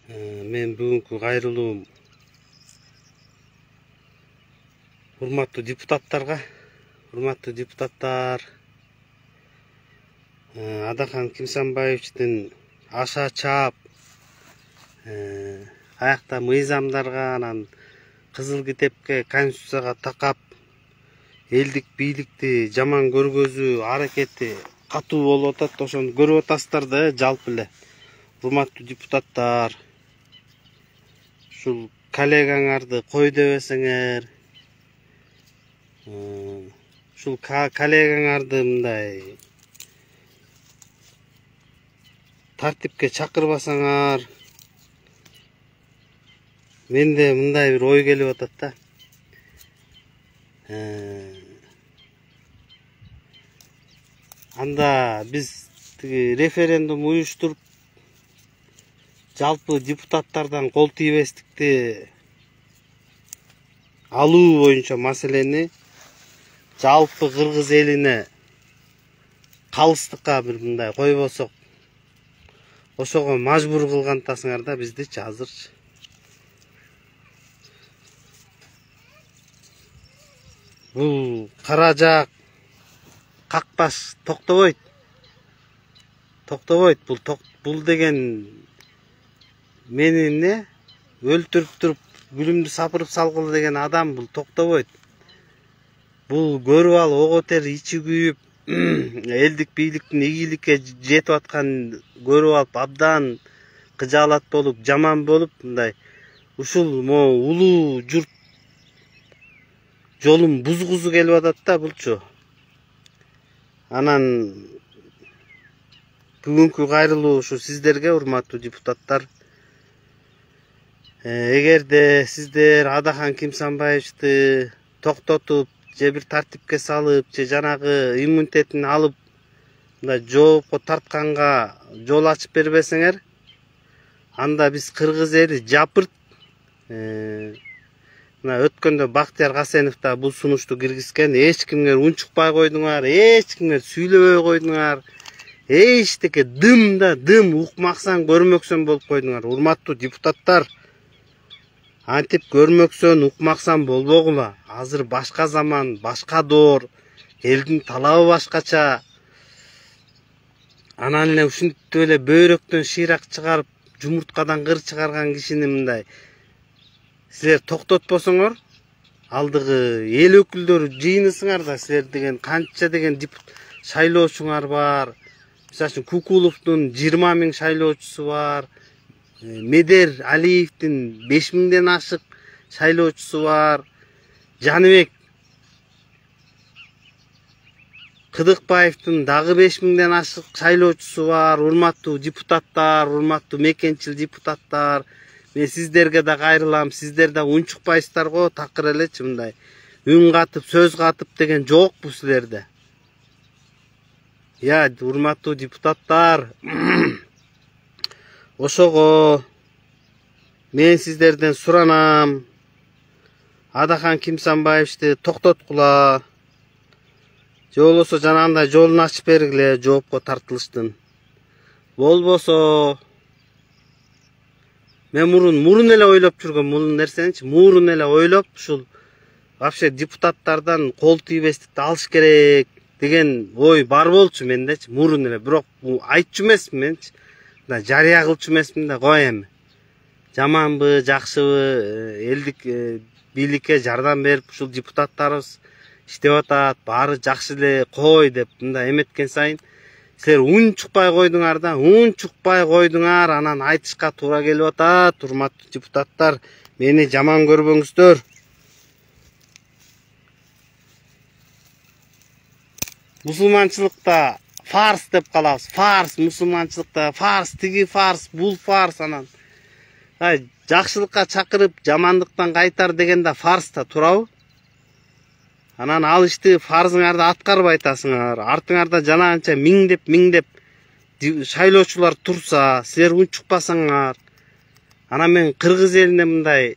Мен бүгүнкү кайрылуум урматтуу депутаттарга. Урматтуу депутаттар, Адахан Кимсанбаевичтин аша чаап аякта мыйзамдарга, анан кызыл китепке, конституцияга такап элдик бийликти жаман көргөзүү аракети катуу болуп атат. Ошону көрүп атасыздар да, жалпы эле. Урматтуу депутаттар, ушул коллегаңарды кой дебесеңер, ушул коллегаңарды мындай тартипке чакырбасаңар, менде мындай бир ой келип атат да. Анда биз тиги референдум уюштуруп, жалпы депутаттардан кол тийбестикти алуу боюнча маселени жалпы кыргыз элине калыстыкка бир мындай койбосок, ошого мажбур кылгантасыңар да биздичи азырчы. Бул каражак какпаш токтобойт. Бул деген мени эмне өлтүрүп туруп гүлүмдү сапырып салгыла деген адам, бул токтобойт. Бул көрүп алып, ого тер ичи күйүп, элдик бийликтин ийгиликке жетип атканын көрүп алып, абдан кыжаалат болуп, жаман болуп, мындай ушул могу улуу журт жолун бузгусу келип атат да булчу. Анан бүгүнкү кайрылуу ушу сиздерге, урматтуу депутаттар. Эгерде сиздер Адахан Кимсанбаевичти токтотуп, же бир тартипке салып, же жанагы иммунитетин алып, мындай жоопко тартканга жол ачып бербесеңер, анда биз кыргыз эли жапырт. Мына өткөндө Бактияр Касенов да бул сунушту киргизген. Эч кимге унчукпай койдуңар, эч кимге сүйлөбөй койдуңар. Эчтеке дым да дым, укмаксан көрмөксөн болуп койдуңар. Урматтуу депутаттар, антип көрмөксөн, укмаксан болбогула. Азыр башка заман, башка доор, элдин талабы башкача. Анан эле ушинтип эле бөйрөктөн шыйрак чыгарып, жумурткадан кыр чыгарган кишини мындай силер токтотпосоңор, алдыгы эл өкүлдөрү жыйнысыңар да, силер деген канча деген шайлоочуңар бар. Мисалы үчүн Кукуловдун 20 000 шайлоочусу бар. Медер Алиевдин 5 000ден ашык шайлоочусу бар. Жаныбек Кыдыкбаевдин дагы 5 000ден ашык шайлоочусу бар. Урматтуу депутаттар, урматтуу мекенчил депутаттар, мен сиздерге да кайрылам. Сиздер да унчукпайсыздар го, такыр элечи мындай үн катып, сөз катып деген жок бу силерде. Я, урматтуу депутаттар, ошого мен сиздерден суранам, Адахан Кимсанбаевичти токтоткула, же болбосо жанагындай жолун ачып бергиле жоопко тартылыштын. Болбосо мен мурун эле ойлоп жүргөм бул нерсеничи, мурун эле ойлоп, ушул вообще депутаттардан кол тийбестикти алыш керек деген ой бар болчу мендечи, мурун эле. Бирок айтчу эмесмин менчи, жарыя кылчу эмесмин да. Кой эми жаманбы, жакшыбы, элдик бийликке жардам берип ушул депутаттарыбыз иштеп атат, баары жакшы эле, кой деп мындай эметкен сайын силер унчукпай койдуңар да, унчукпай койдуңар. Анан айтышка туура келип атат. Урматтуу депутаттар, мени жаман көрбөңүздөр. Мусулманчылыкта фарс деп калабыз. Фарс, мусулманчылыкта фарс, тиги фарс, бул фарс. Анан жакшылыкка чакырып, жамандыктан кайтар деген да фарс да, туурабы? Анан ал ишти фарзыңарды аткарбай атасыңар. Артыңарда жанагынча миңдеп шайлоочулар турса, силер унчукпасаңар. Анан мен кыргыз элине мындай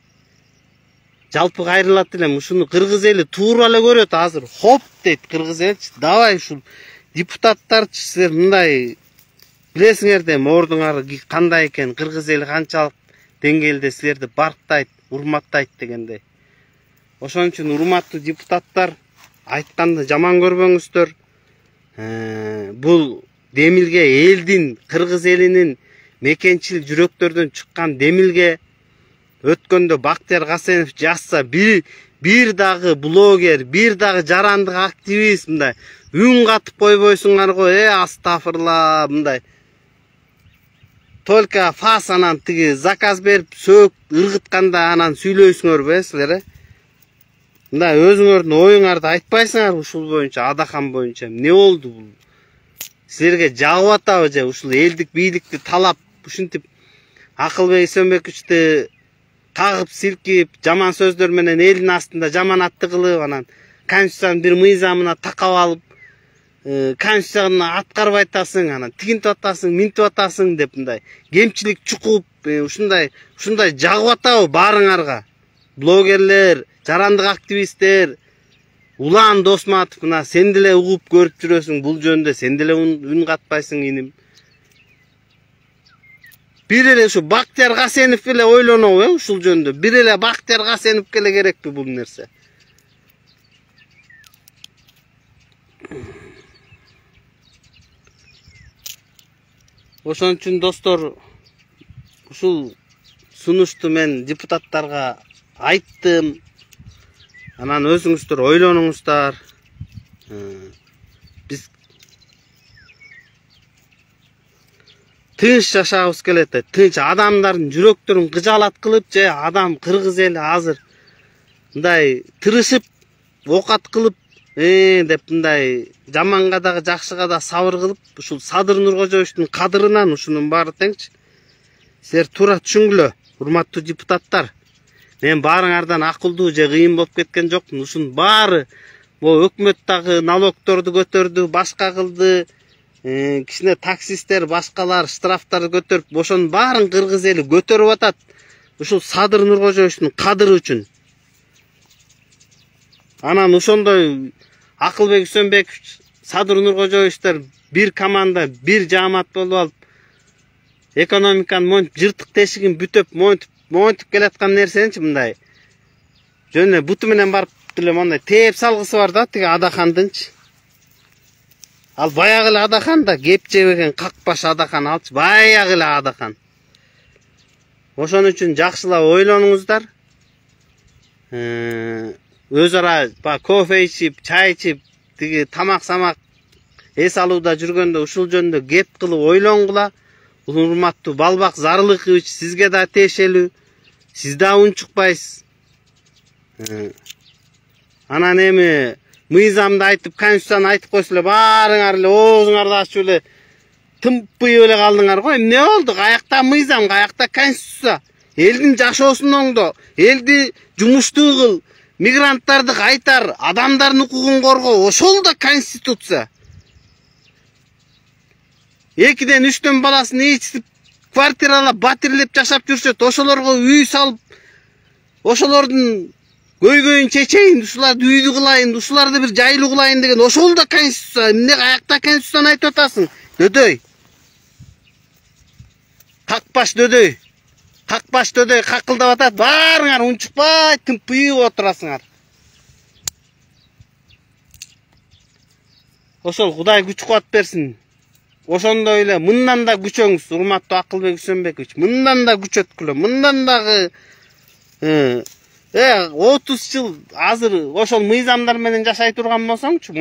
жалпы кайрылат элем. Ушуну кыргыз эли туура эле көрөт азыр. Хоп дейт кыргыз элчи. Давай ушул депутаттарчы силер мындай билесиңер да, мордуңар кандай экен, кыргыз эли канчалык деңгээлде силерди барктайт, урматтайт дегендей. Ошон үчүн урматтуу депутаттар, айтканды жаман көрбөңүздөр. Бул демилге элдин, кыргыз элинин мекенчил жүрөктөрдөн чыккан демилге. Өткөндө Бактияр Гасенов жазса, бир дагы блогер, бир дагы жарандык активист мындай үн катып койбойсуңар го, астафырла мындай. Только фас анан тиги заказ берип сөөк ыргытканда анан сүйлөйсүңөрбү, силер? Мындай өзүңөрдүн оюңарды айтпайсыңар ушул боюнча, Адахан боюнча. Эмне болду бул? Силерге жагып атабы же ушул элдик бийликти талап, ушинтип Акылбек Исенбековичти кагып силкип, жаман сөздөр менен элдин астында жаманатты кылып, анан Конституциянын бир мыйзамына такап алып, Конституцияны аткарбай атасың, анан тигинтип атасың, минтип атасың деп мындай кемчилик чукуп, ушундай жагып атабы баарыңарга? Блогерлер, жарандык активисттер, Улан Досматов, мына сен деле угуп көрүп жүрөсүң бул жөнүндө, сен деле үн катпайсың иним. Бир эле ушу Бактияр Гасенов эле ойлонобу, ушул жөнүндө? Бир эле Бактияр Гасеновке эле керекпи бул нерсе? Ошон үчүн достор, ушул сунушту мен депутаттарга айттым. Анан өзүңүздөр ойлонуңуздар. Биз тынч жашагыбыз келет, тынч адамдардын жүрөктөрүн кыжаалат кылып, же адам кыргыз эли азыр мындай тырышып, окат кылып, деп мындай жаманга дагы жакшыга да сабыр кылып, ушул Садыр Нуркожоевичтин кадырынан ушунун баары теңчи. Силер туура түшүнгүлө, урматтуу депутаттар. Мен баарыңардан акылдуу же кыйын болуп кеткен жокмун. Ушунун баары бул өкмөт дагы налогторду көтөрдү, башка кылды. Кичине таксисттер, башкалар штрафтарды көтөрүп, ошонун баарын кыргыз эли көтөрүп атат. Ушул Садыр Нуркожоевичтин кадыры үчүн. Анан ошондой Акылбек Исенбекович, Садыр Нуркожоевичтер бир команда, бир жаамат болуп алып, экономиканын монтип жыртык тешигин бүтөп, монтип келаткан нерсеничи мындай. Жөн буту менен барып деле мондай тээп салгысы бар да, тиги Адахандынчы. Ал баягы эле Адахан да, кеп жебеген какпаш Адахан алчы, баягы эле Адахан. Ошон үчүн жакшылап ойлонуңуздар. Өз ара кофе ичип, чай ичип, тиги тамак-самак эс алууда жүргөндө ушул жөнүндө кеп кылып ойлонгула. Урматтуу Балбак Зарылыкович, сизге да тиешелүү. Сиз да унчукпайсыз. Анан эми мыйзамды айтып, Конституцияны айтып койсо эле баарыңар эле оозуңарды ачып эле тымпыйып эле калдыңар го. Эмне болду? Каякта мыйзам, каякта Конституция? Элдин жашоосун оңдо, элди жумуштуу кыл, мигранттарды кайтар, адамдардын укугун коргоо, ошол да Конституция. 2-ден 3-төн баласын ичип, квартиралап, батирлеп жашап жүрсөт, ошолорго үй салып, ошолордун көйгөйүн чечейин, ушуларды үйдү кылайын, ушуларды бир жайлуу кылайын деген, ошол да Конституция. Эмне каякта Конституцияны айтып атасың? Дөдөй. Какпаш дөдөй. Какпаш дөдөй какылдап атат. Баарыңар унчукпай тымпыйып отурасыңар. Ошол Кудай күч кубат берсин. Ошондой эле мындан да күчөңүз, урматтуу Акылбек Исенбекович. Мындан да күч өткүлө, мындан дагы 30 жыл азыр ошол мыйзамдар менен жашай турган болсоңчу,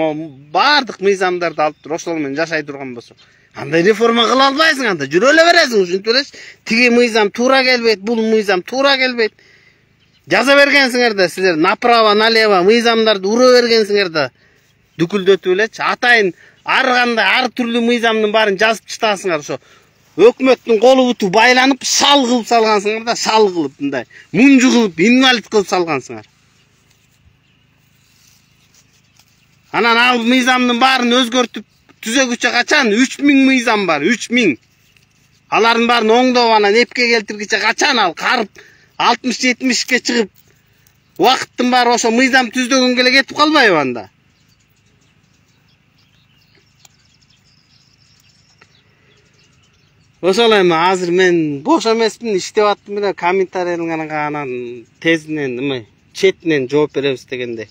баардык мыйзамдарды алып туруп ошол менен жашай турган болсоң, андай реформа кыла албайсың, анда жүрө эле бересиң, ушинтип элеч. Тиги мыйзам туура келбейт, бул мыйзам туура келбейт. Жаза бергенсиңер да, силер направо, налево мыйзамдарды ура бергенсиңер да, дүкүлдөтүп элечи. Атайын ар кандай, ар түрлүү мыйзамдын баарын жазып чыгасыңар. Ошо өкмөттүн колу буту байланып, шал кылып салгансыңар да, шал кылып мындай, мунжу кылып, инвалид кылып салгансыңар. Анан ал мыйзамдын баарын өзгөртүп түзөгүчө качан? 3000 мыйзам бар, 3000. Алардын баарын оңдоп анан эпке келтиргиче качан ал карып 60-70ке чыгып, убакыттын баары ошо мыйзам түздөгөнгө эле кетип калбайбы анда? Ошол эми азыр мен бош эмесмин, иштеп аттым эле, комментарийлерге анан тезинен эме четинен жооп беребиз дегенде.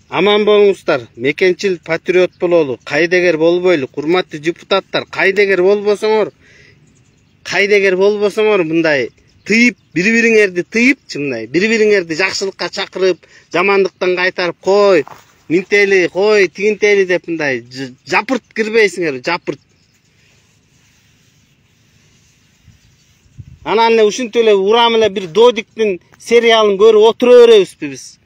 Аман болуңуздар, мекенчил патриот бололу, кайдегер болбойлу, урматтуу депутаттар, кайдегер болбосоңор мындай тыйып, бири-бириңерди тыйып, мындай бири-бириңерди жакшылыкка чакырып, жамандыктан кайтарып кой, минтели, кой, тигинтели деп мындай жапырт кирбейсиңер, жапырт. Анан эле ушинтип эле урам эле бир Додиктин сериалын көрүп отура беребизби биз?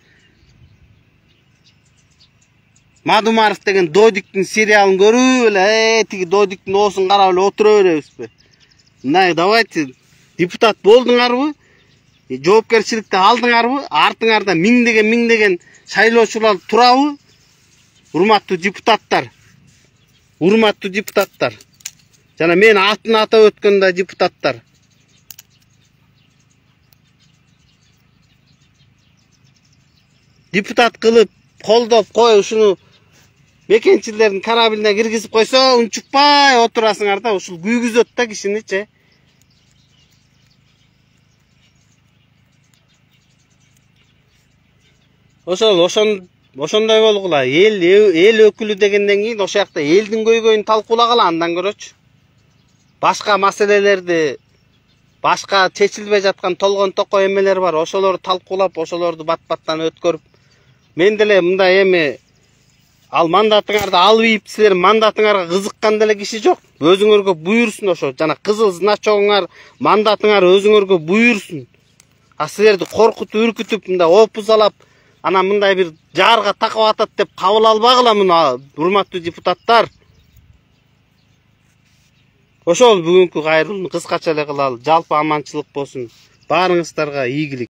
Мадумаров деген Додиктин сериалын көрүп эле, тиги Додиктин оосун карап эле отура беребизби? Мындай давайте депутат болдуңарбы? Жоопкерчиликти алдыңарбы? Артыңарда миңдеген шайлоочулар турабы? Урматтуу депутаттар. Жана мен атын атап өткөн да депутаттар. Депутат кылып, колдоп кой, ушуну мекенчилердин карабине киргизип койсо, унчукпай отурасыңар да, ушул күйгүзөт да кишини. Ошондой болгула. Эл өкүлү дегенден кийин ошол жакта элдин көйгөйүн талкуулагыла, андан көрөчү. Башка маселелерди, башка чечилбей жаткан толгон токой эмелер бар, ошолорду талкуулап, ошолорду бат-баттан өткөрүп. Мен деле мындай эми ал мандатыңарды алып ийип, силер мандатыңарга кызыккан деле киши жок. Өзүңөргө буйрсун ошо. Жана кызыл значогуңар, мандатыңар өзүңөргө буйрсун. А силерди коркутуп, үркүтүп, мындай опузалап, анан мындай бир жаарга такап атат деп кабыл албагыла муну, урматтуу депутаттар. Ошол бүгүнкү кайрылууну кыскача эле кылалы. Жалпы аманчылык болсун. Баарыңыздарга ийгилик.